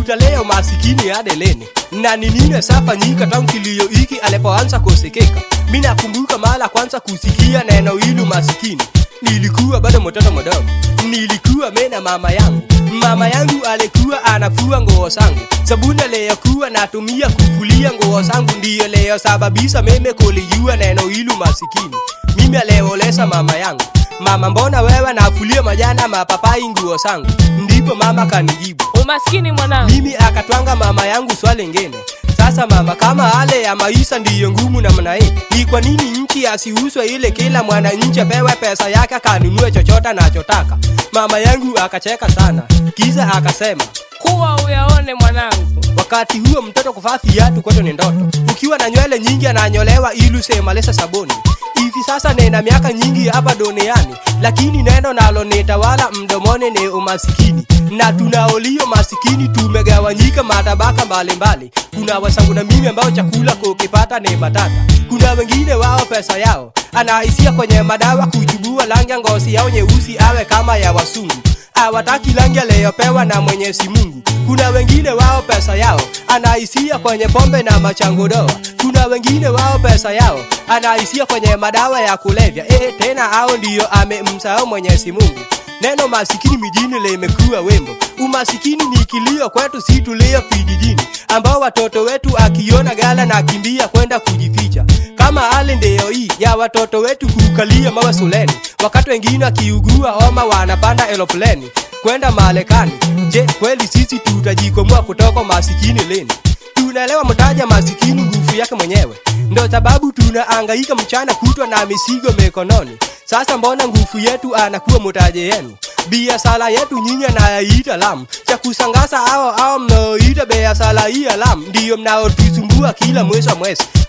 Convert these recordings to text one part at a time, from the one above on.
tutalea umasikini hadi lini? Na ni nini safanyika tangu kilio hiki alipoanza kusikika? Mimi nakumbuka mara kwanza kusikia neno hili umasikini, nilikuwa bado mtoto mdogo. Nilikuwa mimi na mama yangu. Mama yangu alikuwa anafua nguo zangu. Sabuni aliyokuwa natumia kufulia nguo zangu ndiyo leo sababisha mimi kulijua neno hili umasikini. Mimi alioleza mama yangu, mama, mbona wewe nafulia majana mapapai nguo zangu? Ndipo mama kanijibu, umasikini mwanangu. Mimi akatwanga mama yangu swali lingine, sasa mama, kama hali ya maisha ndiyo ngumu namna hii, ni kwa nini nchi asiuzwe ile kila mwananchi apewe pesa yake kanunue chochote anachotaka? Mama yangu akacheka sana, kisha akasema, kuwa uyaone mwanangu, wakati huo mtoto kuvaa viatu kwetu ni ndoto. Ukiwa na nywele nyingi ananyolewa ili usemalesa sabuni. Hivi sasa nina miaka nyingi hapa duniani, lakini neno nalo nitawala mdomoni ni umasikini. Na tunaolio masikini tumegawanyika matabaka mbalimbali. Kuna wasangu na mimi ambao chakula kukipata ni matata. Kuna wengine wao pesa yao anaisia kwenye madawa kujibua rangi ngozi yao nyeusi awe kama ya wasungu. Hawataki rangi aliyopewa na Mwenyezi Mungu. Kuna wengine wao pesa yao anaisia kwenye pombe na machangodoa. Kuna wengine wao pesa yao anaisia kwenye madawa ya kulevya. Tena hao ndiyo amemsahau Mwenyezi Mungu. Neno masikini mijini limekuwa wimbo. Umasikini ni kilio kwetu si tulio vijijini, ambao watoto wetu akiona gala na kimbia kwenda kujificha. Kama hali ndio hii ya watoto wetu kukalia mawe shuleni, wakati wengine akiugua homa wanapanda aeroplane kwenda Marekani. Je, kweli sisi tutajikomboa kutoka masikini lini? Tunaelewa mtaja masikini nguvu yake mwenyewe, ndio sababu tunahangaika mchana kutwa na misigo mikononi. Sasa mbona nguvu yetu anakuwa mtaje yenu? Biashara yetu nyinyi anaita lamu. Cha kusangaza hao mnaoita biashara hii lamu ndio mnaotusumbua kila mwezi.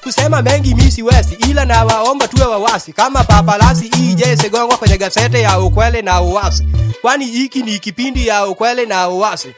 Kusema mengi mimi siwezi, ila na waomba tuwe wawasi kama papalasi hii jese gongwa kwenye gazete ya ukweli na uwasi. Kwani hiki ni kipindi ya ukweli na uwasi.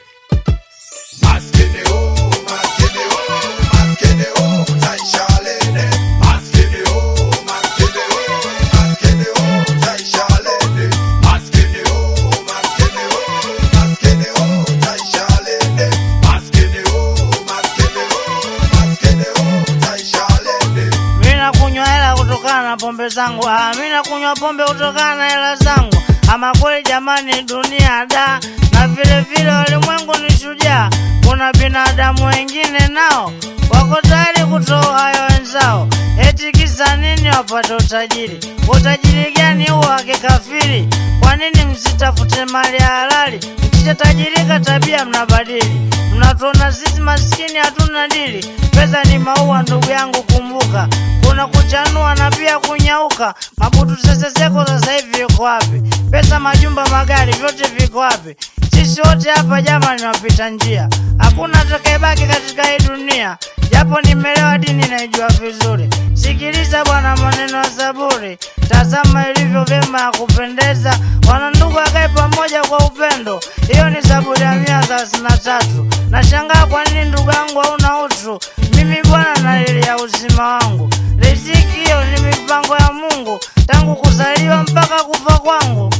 Na pombe zangu, mimi nakunywa pombe kutokana na hela zangu. Ama kweli jamani, dunia da, na vile vile ulimwengu ni shujaa. Kuna binadamu wengine nao wako tayari kutoa hayo wenzao, eti kisa nini wapate utajiri. Utajiri gani huo wa kikafiri? Kwa nini msitafute mali ya halali? Mkitajirika tabia mnabadili. Mnatuona sisi maskini hatuna dili. Pesa ni maua ndugu yangu, kumbuka kuna kuchanua na pia kunyauka. Mabutu seseko sasa hivi yuko wapi? Pesa, majumba, magari, vyote viko wapi? Sisi wote hapa jamani wapita njia, hakuna atakayebaki katika hii dunia. Japo nimelewa dini naijua vizuri, sikiliza bwana maneno ya Zaburi. Tazama ilivyo vyema ya kupendeza, wana ndugu akae pamoja kwa upendo. Hiyo ni Zaburi ya 133. Nashangaa kwa nini ndugu yangu hauna utu. Mimi bwana nalilia uzima wangu. Riziki hiyo ni mipango ya Mungu tangu kuzaliwa mpaka kufa kwangu.